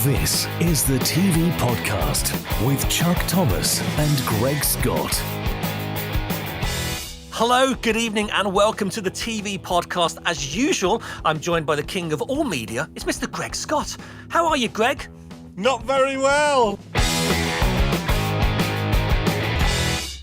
This is the TV Podcast with Chuck Thomas and Greg Scott. Hello, good evening, and welcome to the TV Podcast. As usual, I'm joined by the king of all media. It's Mr. Greg Scott. How are you, Greg? Not very well.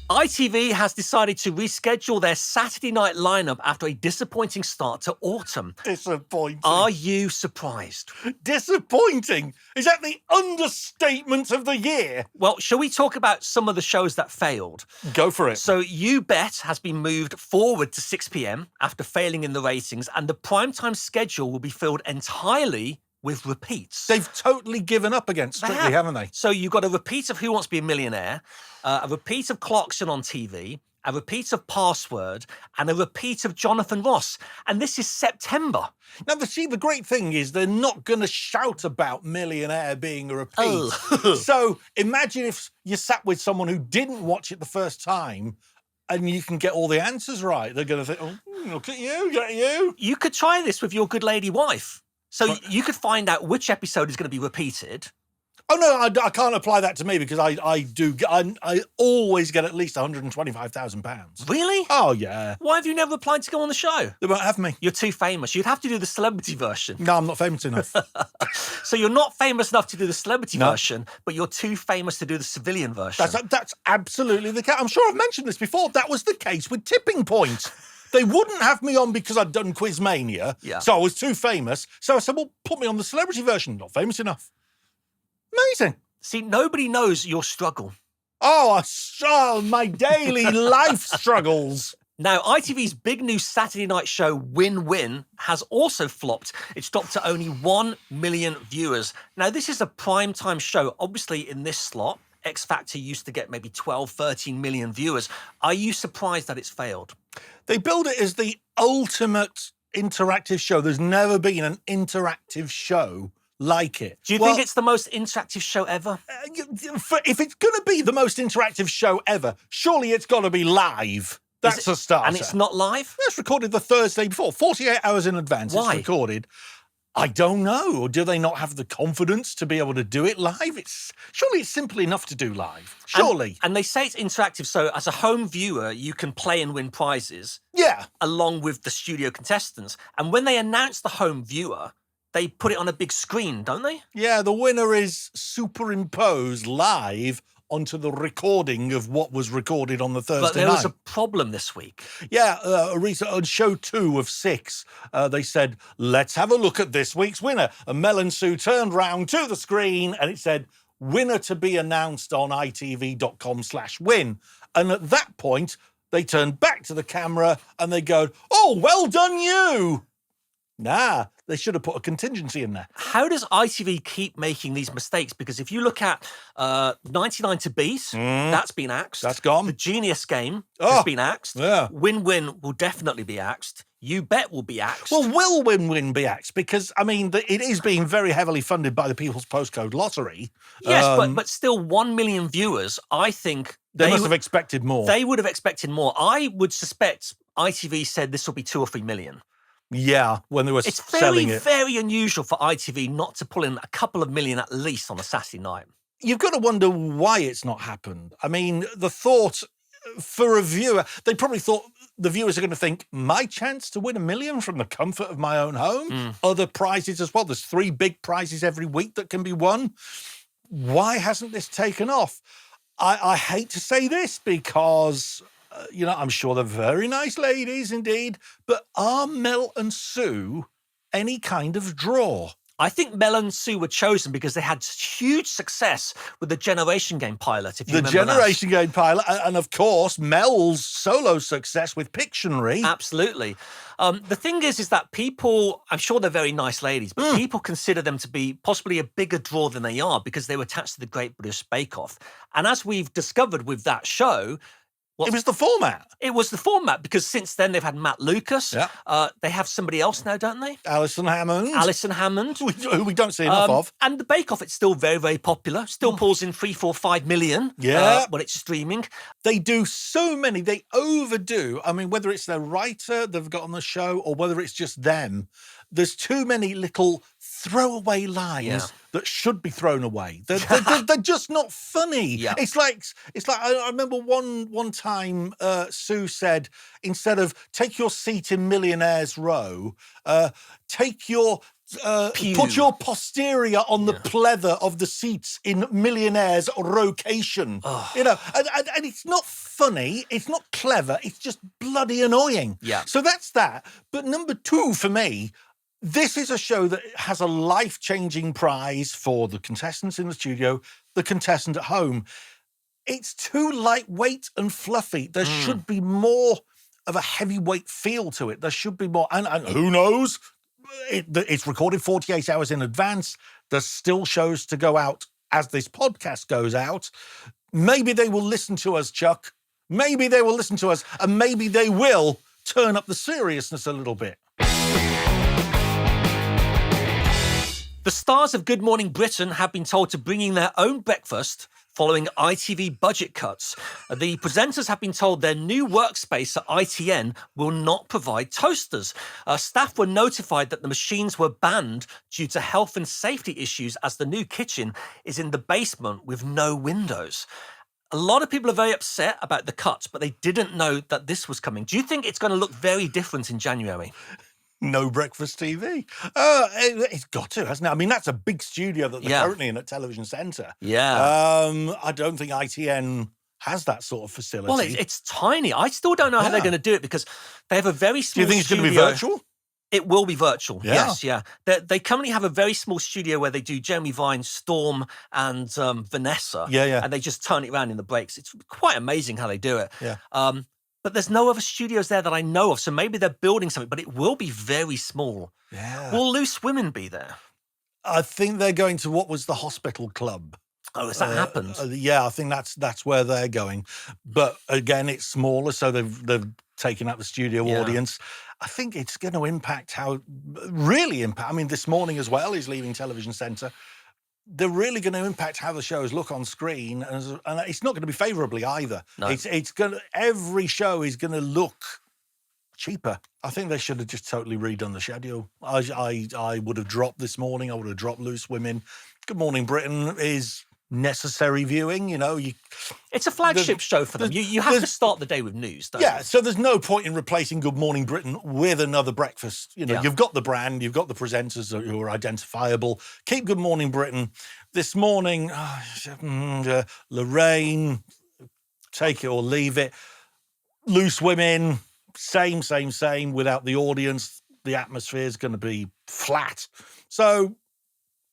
ITV has decided to reschedule their Saturday night lineup after a disappointing start to autumn. Disappointing. Are you surprised? Disappointing? Is that the understatement of the year? Well, shall we talk about some of the shows that failed? Go for it. So You Bet has been moved forward to 6 p.m. after failing in the ratings, and the primetime schedule will be filled entirely with repeats. They've totally given up against Strictly, haven't they? So you've got a repeat of Who Wants to Be a Millionaire, a repeat of Clarkson on TV, a repeat of Password, and a repeat of Jonathan Ross. And this is September. Now, the great thing is they're not going to shout about Millionaire being a repeat. Oh. So imagine if you sat with someone who didn't watch it the first time and you can get all the answers right. They're going to think, oh, look at you. You could try this with your good lady wife. So you could find out which episode is going to be repeated. Oh, no, I can't apply that to me because I always get at least £125,000. Really? Oh, yeah. Why have you never applied to go on the show? They won't have me. You're too famous. You'd have to do the celebrity version. No, I'm not famous enough. So you're not famous enough to do the celebrity version, but you're too famous to do the civilian version. That's absolutely the case. I'm sure I've mentioned this before. That was the case with Tipping Point. They wouldn't have me on because I'd done Quizmania, so I was too famous. So I said, well, put me on the celebrity version. Not famous enough. Amazing. See, nobody knows your struggle. Oh, my daily life struggles. Now, ITV's big new Saturday night show, Win Win, has also flopped. It's dropped to only 1 million viewers. Now, this is a primetime show. Obviously, in this slot, X Factor used to get maybe 12, 13 million viewers. Are you surprised that it's failed? They build it as the ultimate interactive show. There's never been an interactive show like it. Do you think it's the most interactive show ever? If it's going to be the most interactive show ever, surely it's got to be live. That's a starter. And it's not live? It's recorded the Thursday before, 48 hours in advance. Why? It's recorded. I don't know. Or do they not have the confidence to be able to do it live? Surely it's simple enough to do live. Surely. And they say it's interactive, so as a home viewer, you can play and win prizes. Yeah. Along with the studio contestants. And when they announce the home viewer, they put it on a big screen, don't they? Yeah, the winner is superimposed live onto the recording of what was recorded on the Thursday night. But there was a problem this week. Yeah, on show 2 of 6, they said, let's have a look at this week's winner. And Mel and Sue turned round to the screen and it said, winner to be announced on itv.com/win. And at that point, they turned back to the camera and they go, oh, well done you. Nah, they should have put a contingency in there. How does ITV keep making these mistakes? Because if you look at 99 to Beat, that's been axed. That's gone. The Genius Game has been axed. Yeah. Win Win will definitely be axed. You Bet will be axed. Well, will Win Win be axed? Because, I mean, it is being very heavily funded by the People's Postcode Lottery. Yes, but still 1 million viewers, I think... They must have expected more. They would have expected more. I would suspect ITV said this will be 2 or 3 million. Yeah, when they were selling it. It's very unusual for ITV not to pull in a couple of million at least on a Saturday night. You've got to wonder why it's not happened. I mean, the thought for a viewer, they probably thought the viewers are going to think, my chance to win 1 million from the comfort of my own home? Other prizes as well. There's 3 big prizes every week that can be won. Why hasn't this taken off? I hate to say this because... I'm sure they're very nice ladies indeed, but are Mel and Sue any kind of draw? I think Mel and Sue were chosen because they had huge success with the Generation Game pilot, if you remember that. The Generation Game pilot, and of course, Mel's solo success with Pictionary. Absolutely. The thing is that people, I'm sure they're very nice ladies, but people consider them to be possibly a bigger draw than they are because they were attached to the Great British Bake Off. And as we've discovered with that show... It was the format. It was the format because since then they've had Matt Lucas. Yeah. They have somebody else now, don't they? Alison Hammond. Who we don't see enough of. And the Bake Off, it's still very, very popular. Still pulls in 3, 4, 5 million when it's streaming. They do so many. They overdo. I mean, whether it's their writer they've got on the show or whether it's just them, there's too many little throwaway lines that should be thrown away. They're just not funny. Yeah. It's like I remember one time Sue said, instead of take your seat in Millionaire's Row, take your put your posterior on the pleather of the seats in Millionaire's Rocation. You know, and it's not funny, it's not clever, it's just bloody annoying. Yeah. So that's that. But number 2 for me, this is a show that has a life-changing prize for the contestants in the studio, the contestant at home. It's too lightweight and fluffy. There should be more of a heavyweight feel to it. There should be more, and who knows? It's recorded 48 hours in advance. There's still shows to go out as this podcast goes out. Maybe they will listen to us, Chuck. Maybe they will listen to us, and maybe they will turn up the seriousness a little bit. The stars of Good Morning Britain have been told to bring in their own breakfast following ITV budget cuts. The presenters have been told their new workspace at ITN will not provide toasters. Staff were notified that the machines were banned due to health and safety issues, as the new kitchen is in the basement with no windows. A lot of people are very upset about the cuts, but they didn't know that this was coming. Do you think it's going to look very different in January? No breakfast TV. It's got to, hasn't it? I mean, that's a big studio that they're currently in at Television Centre. Yeah. I don't think ITN has that sort of facility. Well, it's tiny. I still don't know how they're going to do it, because they have a very small studio. Do you think it's going to be virtual? It will be virtual, yes, yeah. They currently have a very small studio where they do Jeremy Vine, Storm, and Vanessa. Yeah. And they just turn it around in the breaks. It's quite amazing how they do it. Yeah. But there's no other studios there that I know of, so maybe they're building something, but it will be very small. Yeah. Will Loose Women be there? I think they're going to what was the Hospital Club. Oh, has that happened? Yeah, I think that's where they're going. But again, it's smaller, so they've taken out the studio audience. I think it's going to impact I mean, this morning as well, he's leaving Television Centre. They're really going to impact how the shows look on screen, and it's not going to be favourably either. No. Every show is going to look cheaper. I think they should have just totally redone the schedule. I would have dropped This Morning. I would have dropped Loose Women. Good Morning Britain is necessary viewing, you know. It's a flagship show for them. You have to start the day with news, don't you? So there's no point in replacing Good Morning Britain with another breakfast. You know, you've got the brand, you've got the presenters who are identifiable. Keep Good Morning Britain. This Morning, Lorraine, take it or leave it. Loose Women, same, without the audience. The atmosphere is going to be flat. So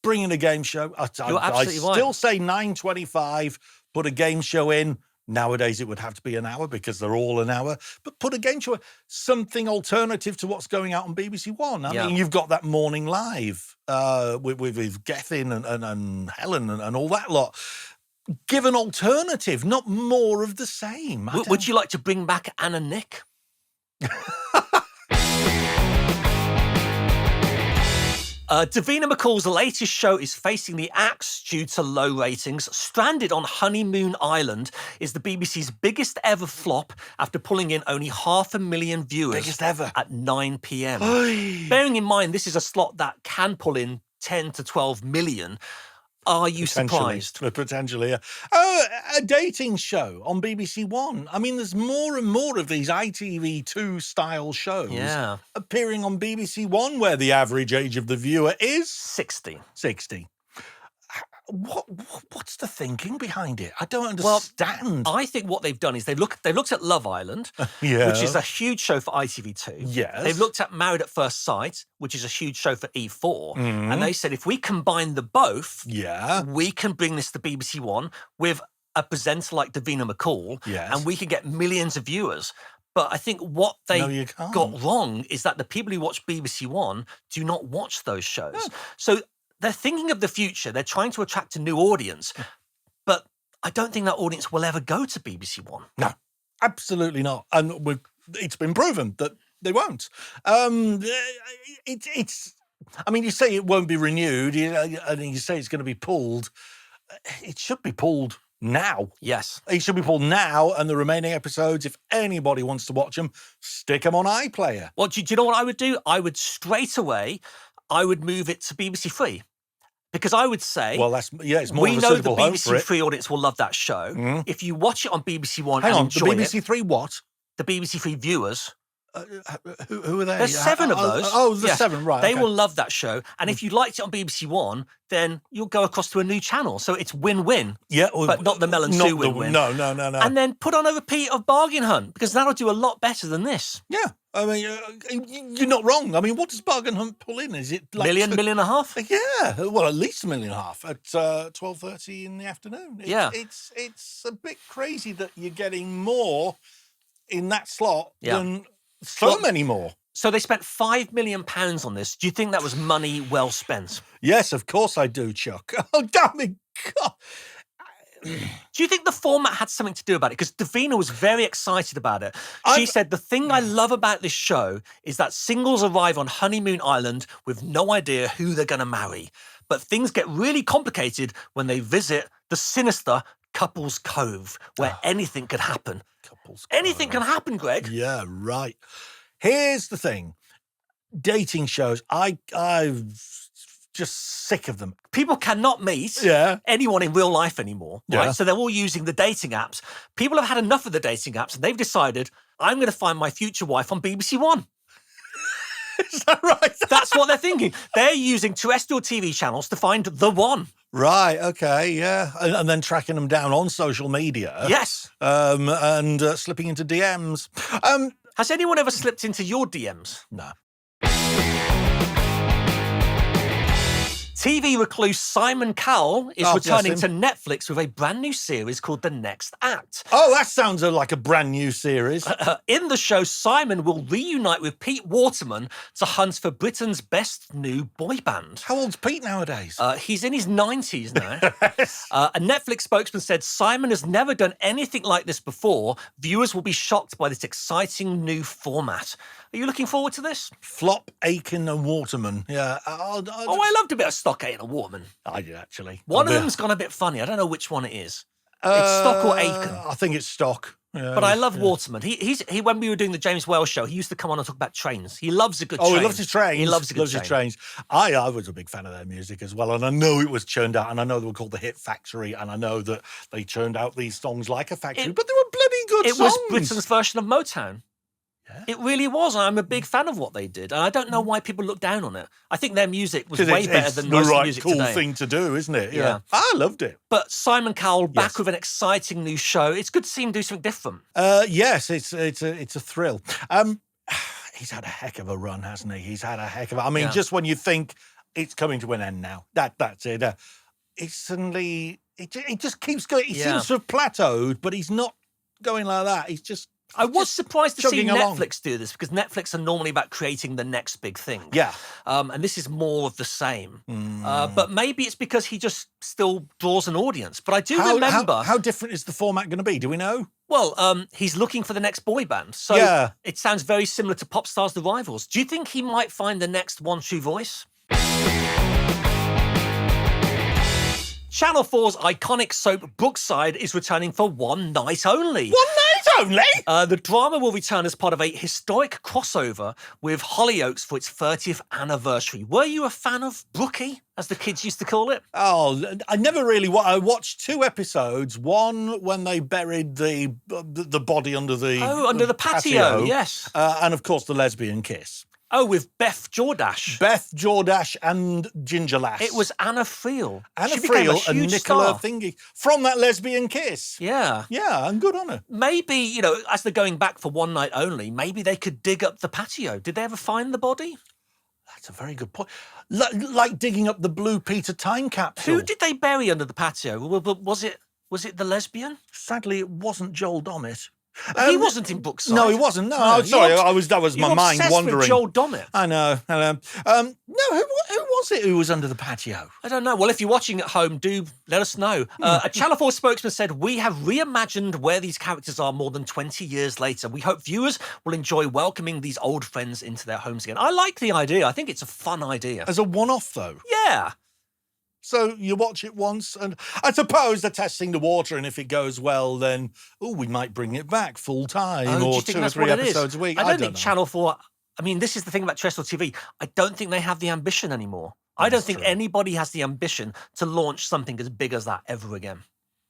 bring in a game show. I still say 9:25, put a game show in. Nowadays, it would have to be an hour because they're all an hour. But put a game show, something alternative to what's going out on BBC One. I mean, you've got that Morning Live with Gethin and Helen and all that lot. Give an alternative, not more of the same. Would you like to bring back Anna Nick? Davina McCall's latest show is facing the axe due to low ratings. Stranded on Honeymoon Island is the BBC's biggest ever flop after pulling in only 500,000 viewers. Biggest ever. At 9 p.m. Bearing in mind this is a slot that can pull in 10 to 12 million. Are you surprised? Potentially, yeah. A dating show on BBC One. I mean, there's more and more of these ITV2 style shows appearing on BBC One, where the average age of the viewer is 60. What's the thinking behind it? I don't understand. Well, I think what they've done is they've looked at Love Island, which is a huge show for ITV2. Yes. They've looked at Married at First Sight, which is a huge show for E4. And they said, if we combine the both, we can bring this to BBC One with a presenter like Davina McCall, and we can get millions of viewers. But I think what they got wrong is that the people who watch BBC One do not watch those shows. No. So they're thinking of the future. They're trying to attract a new audience. But I don't think that audience will ever go to BBC One. No, absolutely not. And it's been proven that they won't. I mean, you say it won't be renewed, and you say it's going to be pulled. It should be pulled now. Yes. It should be pulled now, and the remaining episodes, if anybody wants to watch them, stick them on iPlayer. Well, do you know what I would do? I would straight away, move it to BBC Three. Because I would say... Well, it's more we of a know the suitable home for BBC it. Three audience will love that show. If you watch it on BBC One Hang and on, the enjoy BBC it... Three what? The BBC Three viewers... Who are they? There's 7 of those. Oh, there's Yes. 7, right. They okay. will love that show. And if you liked it on BBC One, then you'll go across to a new channel. So it's win-win. Yeah, But not the Mel and Sue win-win. No. And then put on a repeat of Bargain Hunt, because that'll do a lot better than this. Yeah, I mean, you're not wrong. I mean, what does Bargain Hunt pull in? Is it like Million and a half? Yeah, well, at least $1.5 million at 12:30 in the afternoon. It's a bit crazy that you're getting more in that slot than many more. So they spent £5 million on this. Do you think that was money well spent? Yes, of course I do, Chuck. Oh, damn it, God. Do you think the format had something to do about it? Because Davina was very excited about it. She said, the thing I love about this show is that singles arrive on Honeymoon Island with no idea who they're going to marry. But things get really complicated when they visit the sinister Couples Cove, where anything could happen. Anything can happen, Greg. Yeah, right. Here's the thing. Dating shows, I'm just sick of them. People cannot meet anyone in real life anymore, right? Yeah. So they're all using the dating apps. People have had enough of the dating apps, and they've decided, I'm going to find my future wife on BBC One. Is that right? That's what they're thinking. They're using terrestrial TV channels to find the one. Right, okay, yeah. And then tracking them down on social media. Yes. And slipping into DMs. Has anyone ever slipped into your DMs? No. TV recluse Simon Cowell is Oh, returning bless to him. Netflix with a brand new series called The Next Act. Oh, that sounds like a brand new series. In the show, Simon will reunite with Pete Waterman to hunt for Britain's best new boy band. How old's Pete nowadays? He's in his 90s now. A Netflix spokesman said Simon has never done anything like this before. Viewers will be shocked by this exciting new format. Are you looking forward to this? Flop, Aiken and Waterman. Yeah. I loved a bit of Stock Aitken and Waterman. I did, actually. One of them's gone a bit funny. I don't know which one it is. It's Stock or Aiken. I think it's Stock. Yeah, But I love Waterman. He when we were doing the James Wales show, he used to come on and talk about trains. He loves a good train. Oh, he loves his trains. He loves a good train. his trains. I was a big fan of their music as well, and I know it was churned out, and I know they were called the Hit Factory, and I know that they churned out these songs like a factory, but they were bloody good songs. It was Britain's version of Motown. Yeah. It really was. I'm a big fan of what they did, and I don't know why people look down on it. I think their music was way better than most of the music cool today. Thing to do, isn't it? Yeah. I loved it. But Simon Cowell back with an exciting new show. It's good to see him do something different. Yes, it's a thrill. He's had a heck of a run, hasn't he? He's had a heck of a... I mean, just when you think it's coming to an end now, that's it. It's suddenly... It just keeps going. He seems to have plateaued, but he's not going like that. He's just... I was surprised to see along. Netflix do this, because Netflix are normally about creating the next big thing. Yeah. And this is more of the same. But maybe it's because he just still draws an audience. But I do remember... How different is the format going to be? Do we know? Well, he's looking for the next boy band. So it sounds very similar to Pop Stars The Rivals. Do you think he might find the next one true voice? Channel 4's iconic soap Brookside is returning for one night only. One night only? The drama will return as part of a historic crossover with Hollyoaks for its 30th anniversary. Were you a fan of Brookie, as the kids used to call it? Oh, I never really... I watched 2 episodes. One when they buried the body under the... Oh, under the patio, yes. And, of course, the lesbian kiss. Oh, with Beth Jordache. Beth Jordache and Ginger Lass. It was Anna Friel. Anna She became a Friel and huge Nicola star. Thingy from that lesbian kiss. Yeah. Yeah, and good on her. Maybe, as they're going back for one night only, maybe they could dig up the patio. Did they ever find the body? That's a very good point. Like digging up the Blue Peter time capsule. Who did they bury under the patio? Was it the lesbian? Sadly, it wasn't Joel Dommett. He wasn't in Brookside. No, he wasn't. No, I'm sorry. That was my mind wandering. With Joel Dommett. I know. No, who was it who was under the patio? I don't know. Well, if you're watching at home, do let us know. A Channel 4 spokesman said, "We have reimagined where these characters are more than 20 years later. We hope viewers will enjoy welcoming these old friends into their homes again." I like the idea. I think it's a fun idea. As a one-off, though. Yeah. So you watch it once, and I suppose they're testing the water, and if it goes well, then, we might bring it back full-time or 2 or 3 episodes a week. I don't think know. Channel 4... I mean, this is the thing about terrestrial TV. I don't think they have the ambition anymore. I don't That's think true. anybody has the ambition to launch something as big as that ever again.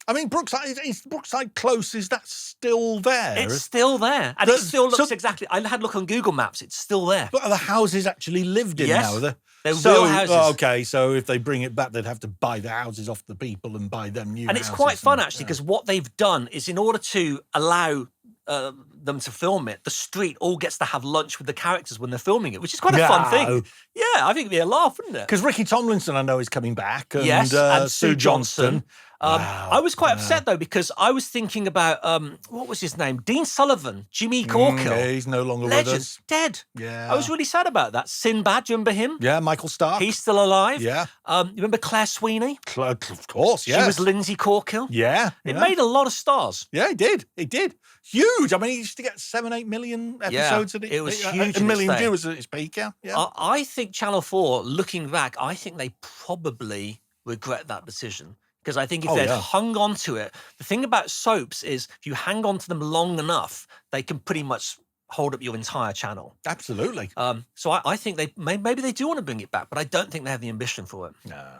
I mean, Brookside, is Brookside Close, is that still there? It's still there. And it still looks exactly... I had a look on Google Maps. It's still there. But are the houses actually lived in Yes. now? They're real houses. Okay, so if they bring it back, they'd have to buy the houses off the people and buy them new houses. And it's quite fun, actually, because what they've done is in order to allow them to film it, the street all gets to have lunch with the characters when they're filming it, which is quite a fun thing. Yeah, I think it'd be a laugh, wouldn't it? Because Ricky Tomlinson, I know, is coming back. And, Yes, and Sue Johnston. Wow. I was quite upset, though, because I was thinking about, what was his name? Dean Sullivan, Jimmy Corkill. Yeah, he's no longer with Legend, us. dead. Yeah. I was really sad about that. Sinbad, do you remember him? Yeah, Michael Stark. He's still alive. Yeah. You remember Claire Sweeney? Of course, yeah. She was Lindsay Corkill. Yeah. It made a lot of stars. Yeah, it did. It did. Huge. I mean, he used to get 7-8 million episodes. Yeah, it was huge. A in million its day. viewers at its peak, yeah. I think Channel 4, looking back, I think they probably regret that decision. Because I think if they'd hung on to it, the thing about soaps is if you hang on to them long enough, they can pretty much hold up your entire channel. Absolutely. So I think maybe they do want to bring it back, but I don't think they have the ambition for it. No.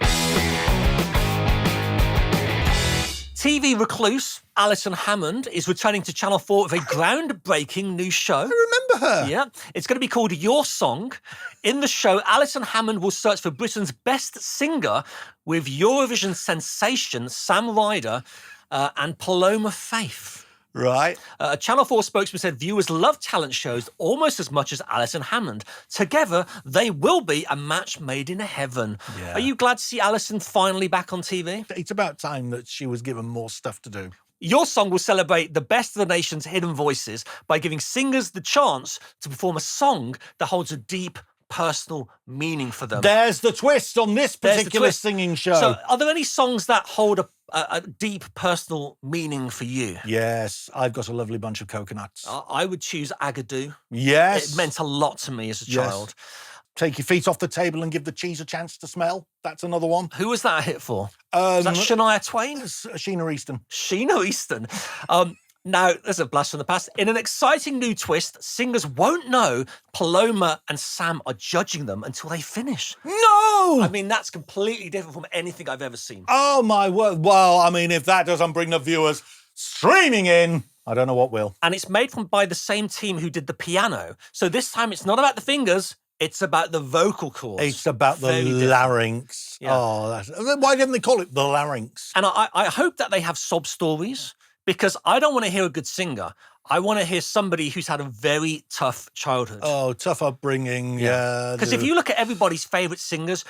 TV recluse Alison Hammond is returning to Channel 4 with a groundbreaking new show. I remember her. Yeah, it's going to be called Your Song. In the show, Alison Hammond will search for Britain's best singer with Eurovision sensation Sam Ryder and Paloma Faith. Right. A Channel 4 spokesman said viewers love talent shows almost as much as Alison Hammond. Together, they will be a match made in heaven. Yeah. Are you glad to see Alison finally back on TV? It's about time that she was given more stuff to do. Your Song will celebrate the best of the nation's hidden voices by giving singers the chance to perform a song that holds a deep personal meaning for them. There's the twist on this particular singing show. So are there any songs that hold a deep personal meaning for you? Yes, I've got a lovely bunch of coconuts. I would choose Agadoo. Yes. It meant a lot to me as a child. Take your feet off the table and give the cheese a chance to smell. That's another one. Who was that a hit for? Was that Shania Twain? Sheena Easton. Sheena Easton. Now, there's a blast from the past. In an exciting new twist, singers won't know Paloma and Sam are judging them until they finish. No! I mean, that's completely different from anything I've ever seen. Oh, my word. Well, I mean, if that doesn't bring the viewers streaming in, I don't know what will. And it's made by the same team who did the piano. So this time it's not about the fingers, it's about the vocal cords. It's about the larynx. Yeah. Oh, why didn't they call it the larynx? And I hope that they have sob stories, because I don't want to hear a good singer. I want to hear somebody who's had a very tough childhood. Oh, tough upbringing, yeah. Because if you look at everybody's favourite singers,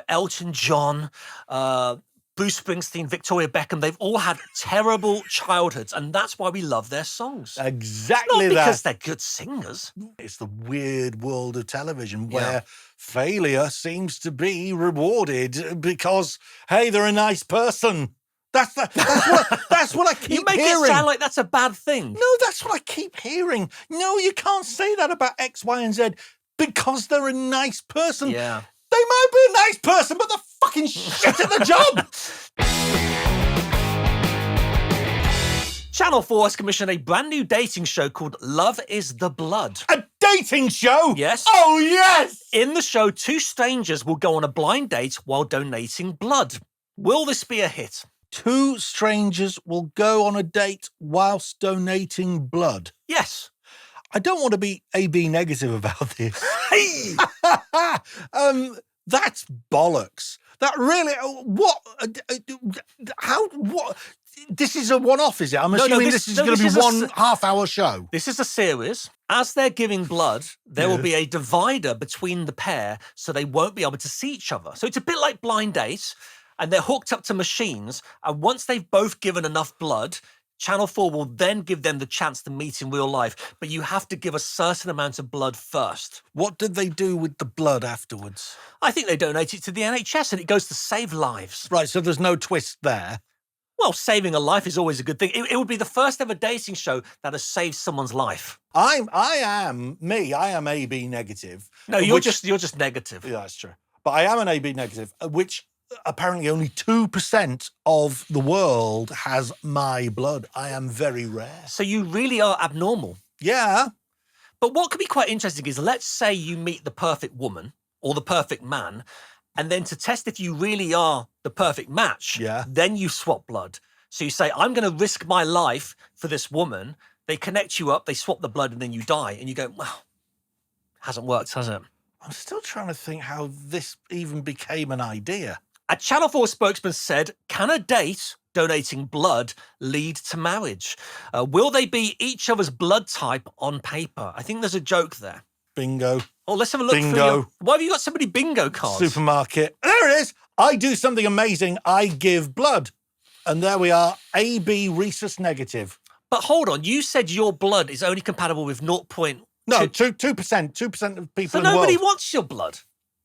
Elton John, Bruce Springsteen, Victoria Beckham, they've all had terrible childhoods, and that's why we love their songs. Exactly Not that. because they're good singers. It's the weird world of television where failure seems to be rewarded because, hey, they're a nice person. That's what I keep hearing. You make it sound like that's a bad thing. No, that's what I keep hearing. No, you can't say that about X, Y, and Z because they're a nice person. Yeah. They might be a nice person, but they're fucking shit at the job. Channel 4 has commissioned a brand new dating show called Love is the Blood. A dating show? Yes. Oh, yes. In the show, two strangers will go on a blind date while donating blood. Will this be a hit? Two strangers will go on a date whilst donating blood. Yes. I don't want to be AB negative about this. Hey! That's bollocks. That really, what? This is a one-off, is it? I'm assuming this is going to be one half-hour show. This is a series. As they're giving blood, there will be a divider between the pair so they won't be able to see each other. So it's a bit like Blind Date, and they're hooked up to machines, and once they've both given enough blood, Channel 4 will then give them the chance to meet in real life, but you have to give a certain amount of blood first. What did they do with the blood afterwards? I think they donate it to the NHS, and it goes to save lives. Right, so there's no twist there. Well, saving a life is always a good thing. It would be the first ever dating show that has saved someone's life. I am AB negative. No, you're just negative. Yeah, that's true. But I am an AB negative, which apparently only 2% of the world has my blood. I am very rare. So you really are abnormal. Yeah. But what could be quite interesting is, let's say you meet the perfect woman or the perfect man, And then to test if you really are the perfect match, then you swap blood. So you say, I'm going to risk my life for this woman. They connect you up, they swap the blood, and then you die. And you go, well, hasn't worked, has it? I'm still trying to think how this even became an idea. A Channel 4 spokesman said, can a date donating blood lead to marriage? Will they be each other's blood type on paper? I think there's a joke there. Bingo. Oh, let's have a look. Bingo. Why have you got so many bingo cards? Supermarket. There it is. I do something amazing. I give blood. And there we are. AB rhesus negative. But hold on. You said your blood is only compatible with 0.2. No, 2%. 2% of people so in the world. Nobody wants your blood.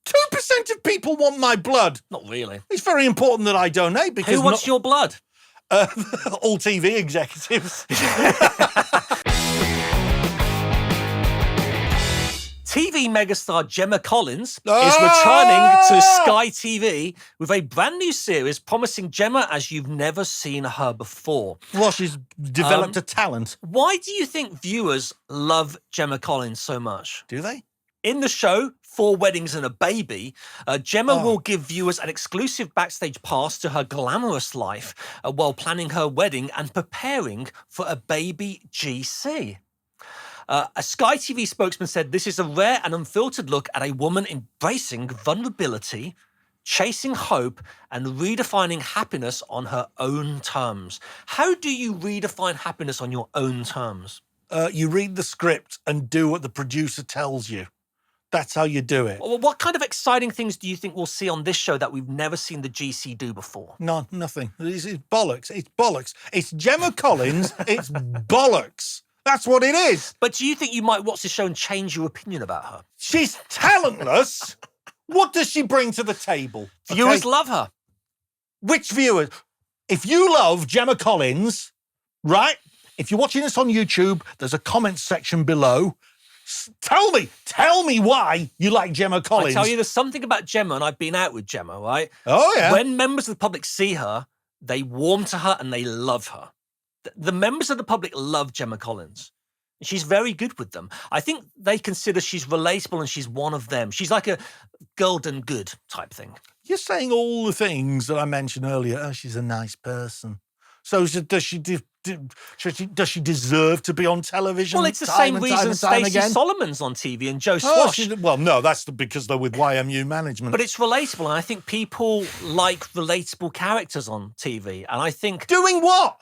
2% of people want my blood. Not really. It's very important that I donate because... Who wants your blood? All TV executives. TV megastar Gemma Collins is returning to Sky TV with a brand new series promising Gemma as you've never seen her before. Well, she's developed a talent. Why do you think viewers love Gemma Collins so much? Do they? In the show, 4 Weddings and a Baby, Gemma will give viewers an exclusive backstage pass to her glamorous life while planning her wedding and preparing for a baby GC. A Sky TV spokesman said this is a rare and unfiltered look at a woman embracing vulnerability, chasing hope, and redefining happiness on her own terms. How do you redefine happiness on your own terms? You read the script and do what the producer tells you. That's how you do it. Well, what kind of exciting things do you think we'll see on this show that we've never seen the GC do before? No, nothing. It's bollocks. It's bollocks. It's Gemma Collins. It's bollocks. That's what it is. But do you think you might watch this show and change your opinion about her? She's talentless. What does she bring to the table? Viewers love her. Which viewers? If you love Gemma Collins, right? If you're watching this on YouTube, there's a comment section below. Tell me why you like Gemma Collins. I tell you, there's something about Gemma, and I've been out with Gemma, right? Oh, yeah. When members of the public see her, they warm to her and they love her. The members of the public love Gemma Collins. She's very good with them. I think they consider she's relatable and she's one of them. She's like a golden good type thing. You're saying all the things that I mentioned earlier. Oh, she's a nice person. So does she deserve to be on television? Well, it's the same reason Stacey Solomon's on TV and Joe Swash. No, that's because they're with YMU management. But it's relatable, and I think people like relatable characters on TV. And I think... Doing what?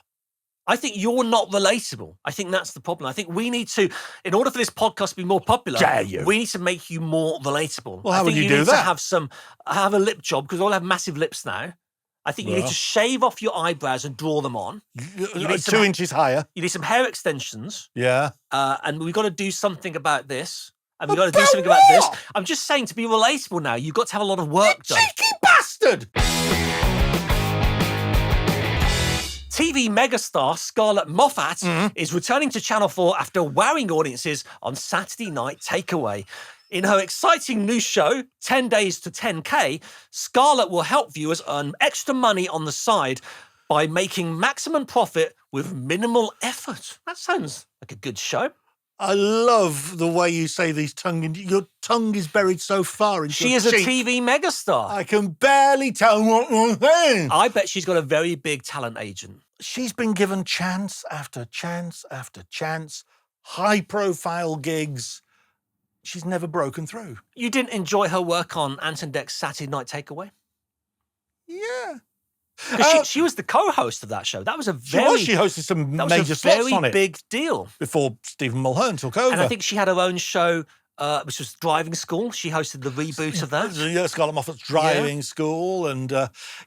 I think you're not relatable. I think that's the problem. I think we need to, in order for this podcast to be more popular, we need to make you more relatable. Well, how would you do that? I think you need to have a lip job, because we all have massive lips now. I think you need to shave off your eyebrows and draw them on. You need 2 inches higher. You need some hair extensions. Yeah. And we've got to do something about this. And we've got to do something about this. I'm just saying, to be relatable now, you've got to have a lot of work done. Cheeky bastard! TV megastar Scarlett Moffatt is returning to Channel 4 after wowing audiences on Saturday Night Takeaway. In her exciting new show, 10 Days to 10K, Scarlett will help viewers earn extra money on the side by making maximum profit with minimal effort. That sounds like a good show. I love the way you say these your tongue is buried so far into your cheek. She is a TV megastar. I can barely tell what you're saying. I bet she's got a very big talent agent. She's been given chance after chance after chance, high-profile gigs. She's never broken through. You didn't enjoy her work on Ant Dec's Saturday Night Takeaway? Yeah. She was the co-host of that show. That was a very... She hosted some major slots on it. Big deal. Before Stephen Mulhern took over. And I think she had her own show, which was Driving School. She hosted the reboot of that. Yeah, Scarlett Moffatt's Driving School. And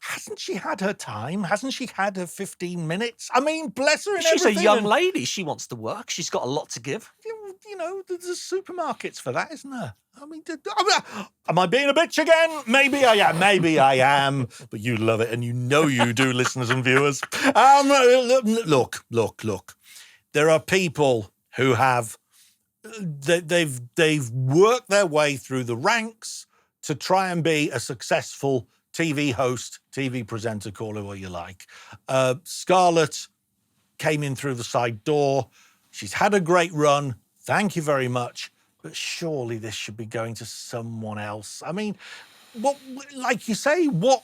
hasn't she had her time? Hasn't she had her 15 minutes? I mean, bless her in everything. She's a young lady. She wants to work. She's got a lot to give. You know, there's supermarkets for that, isn't there? I mean, am I being a bitch again? Maybe I am. But you love it, and you know you do, listeners and viewers. Look. There are people who have... They've worked their way through the ranks to try and be a successful TV host, TV presenter, call it what you like. Scarlett came in through the side door. She's had a great run. Thank you very much. But surely this should be going to someone else. I mean, like you say, what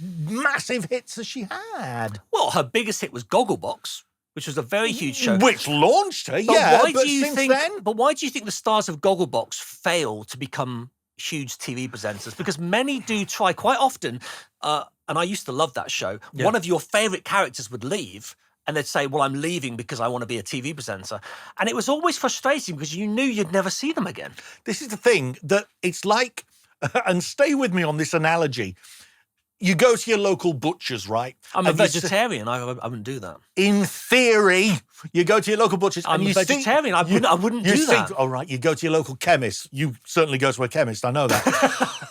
massive hits has she had? Well, her biggest hit was Gogglebox, which was a very huge show. Which launched her, But why do you think the stars of Gogglebox fail to become huge TV presenters? Because many do try quite often, and I used to love that show. Yeah. One of your favourite characters would leave, and they'd say, well, I'm leaving because I want to be a TV presenter. And it was always frustrating because you knew you'd never see them again. This is the thing, that it's like, and stay with me on this analogy, you go to your local butcher's, right? I'm a vegetarian. I wouldn't do that. In theory, you go to your local butcher's I'm and a vegetarian. I wouldn't do that. All right, you go to your local chemist. You certainly go to a chemist, I know that.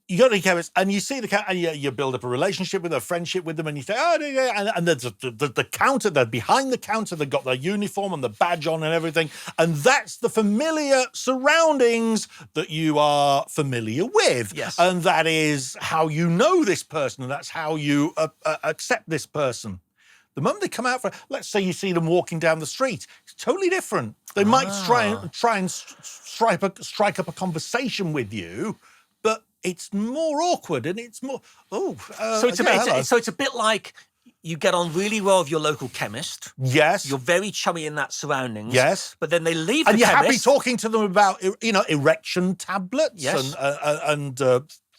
You go to the chemist and you see and you build up a relationship with them, a friendship with them, and you say, oh, yeah, and there's the counter, they're behind the counter, they've got their uniform and the badge on and everything, and that's the familiar surroundings that you are familiar with. Yes. And that is how you know this person, and that's how you accept this person. The moment they come out let's say you see them walking down the street, it's totally different. They might try and strike up a conversation with you, but it's more awkward and it's more, so it's a bit like you get on really well with your local chemist. Yes. You're very chummy in that surroundings. Yes. But then they leave and the you're chemist. happy talking to them about, erection tablets. Yes. and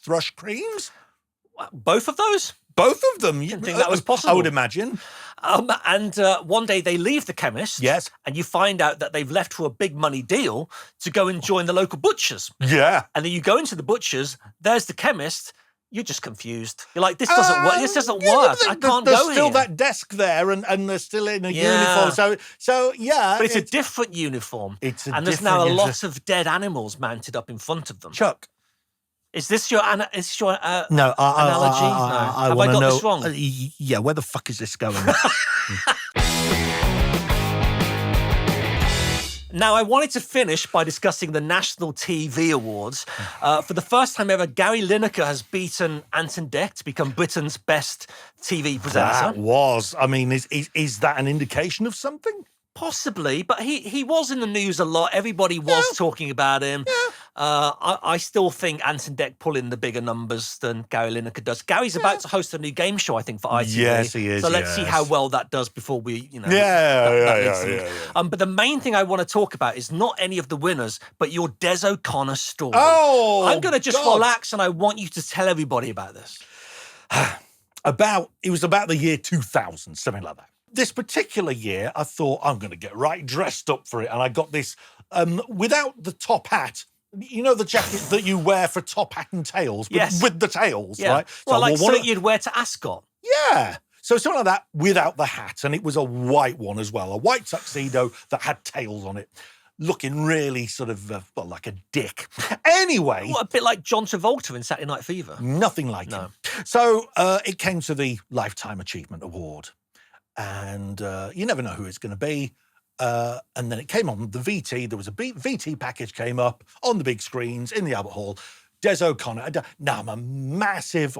thrush creams. Both of those? Both of them. Didn't think that was possible. I would imagine. And one day they leave the chemist. Yes. And you find out that they've left for a big money deal to go and join the local butchers. Yeah. And then you go into the butchers, there's the chemist, you're just confused. You're like, this doesn't work. This doesn't work. I can't go here. There's still that desk there and they're still in a uniform. So yeah. But it's a different uniform. And there's now a lot of dead animals mounted up in front of them. Chuck. Is this your analogy? No, Have I got this wrong? Yeah, where the fuck is this going? Now, I wanted to finish by discussing the National TV Awards. For the first time ever, Gary Lineker has beaten Ant Dec to become Britain's best TV presenter. Is that an indication of something? Possibly, but he was in the news a lot. Everybody was talking about him. Yeah. I still think Ant Dec pull in the bigger numbers than Gary Lineker does. Gary's about to host a new game show, I think, for ITV. Yes, he is. So let's see how well that does before we, Yeah. But the main thing I want to talk about is not any of the winners, but your Des O'Connor story. Oh, I'm going to just relax, and I want you to tell everybody about this. It was about the year 2000, something like that. This particular year, I thought, I'm going to get right dressed up for it. And I got this, without the top hat, you know the jacket that you wear for top hat and tails? Yes. With the tails, yeah. right? Well, like something you'd wear to Ascot. Yeah. So something like that without the hat. And it was a white one as well, a white tuxedo that had tails on it. Looking really sort of, like a dick. Anyway. What, a bit like John Travolta in Saturday Night Fever? Nothing like him. So it came to the Lifetime Achievement Award. And you never know who it's going to be. And then it came on the VT. There was a VT package came up on the big screens in the Albert Hall. Des O'Connor. Now, I'm a massive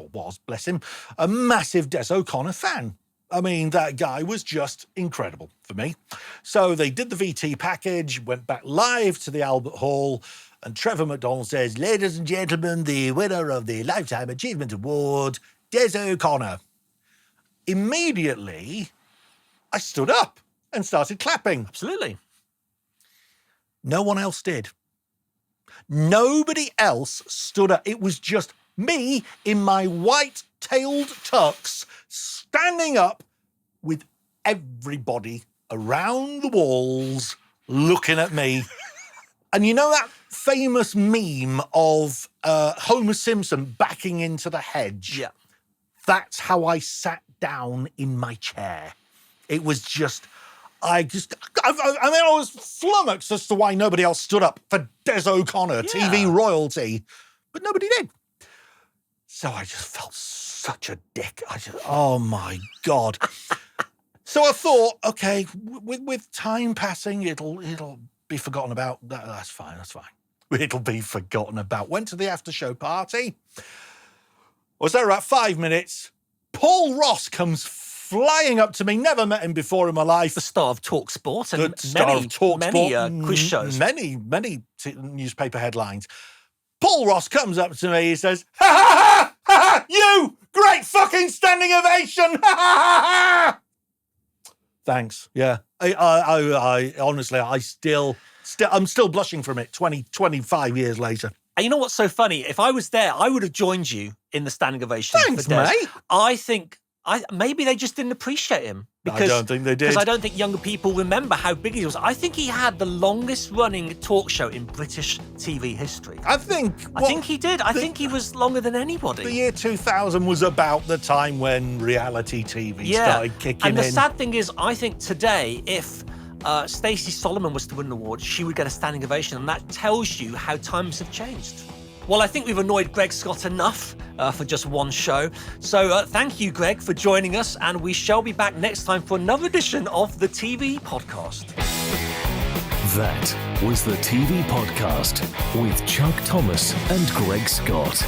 Des O'Connor fan. I mean, that guy was just incredible for me. So they did the VT package, went back live to the Albert Hall, and Trevor McDonald says, ladies and gentlemen, the winner of the Lifetime Achievement Award, Des O'Connor. Immediately, I stood up and started clapping. Absolutely. No one else did. Nobody else stood up. It was just me in my white-tailed tux standing up with everybody around the walls looking at me. And you know that famous meme of Homer Simpson backing into the hedge? Yeah. That's how I sat down in my chair. It was just, I was flummoxed as to why nobody else stood up for Des O'Connor, TV royalty, but nobody did. So I just felt such a dick. Oh my God. So I thought, okay, with time passing, it'll be forgotten about. That's fine. It'll be forgotten about. Went to the after show party. Was there about 5 minutes. Paul Ross comes flying up to me. Never met him before in my life. The star of TalkSport and many quiz shows. Many newspaper headlines. Paul Ross comes up to me, he says, ha ha ha, ha, ha, you, great fucking standing ovation, ha ha ha ha. Thanks, yeah. I honestly, I'm still blushing from it 25 years later. And you know what's so funny? If I was there, I would have joined you in the standing ovation. Thanks, for Des. mate. I think maybe they just didn't appreciate him. I don't think they did. Because I don't think younger people remember how big he was. I think he had the longest running talk show in British TV history. I think he did. I think he was longer than anybody. The year 2000 was about the time when reality TV started kicking in. And the sad thing is, I think today, if Stacey Solomon was to win an award, she would get a standing ovation, and that tells you how times have changed. Well, I think we've annoyed Greg Scott enough for just one show. So thank you, Greg, for joining us, and we shall be back next time for another edition of the TV Podcast. That was the TV Podcast with Chuck Thomas and Greg Scott.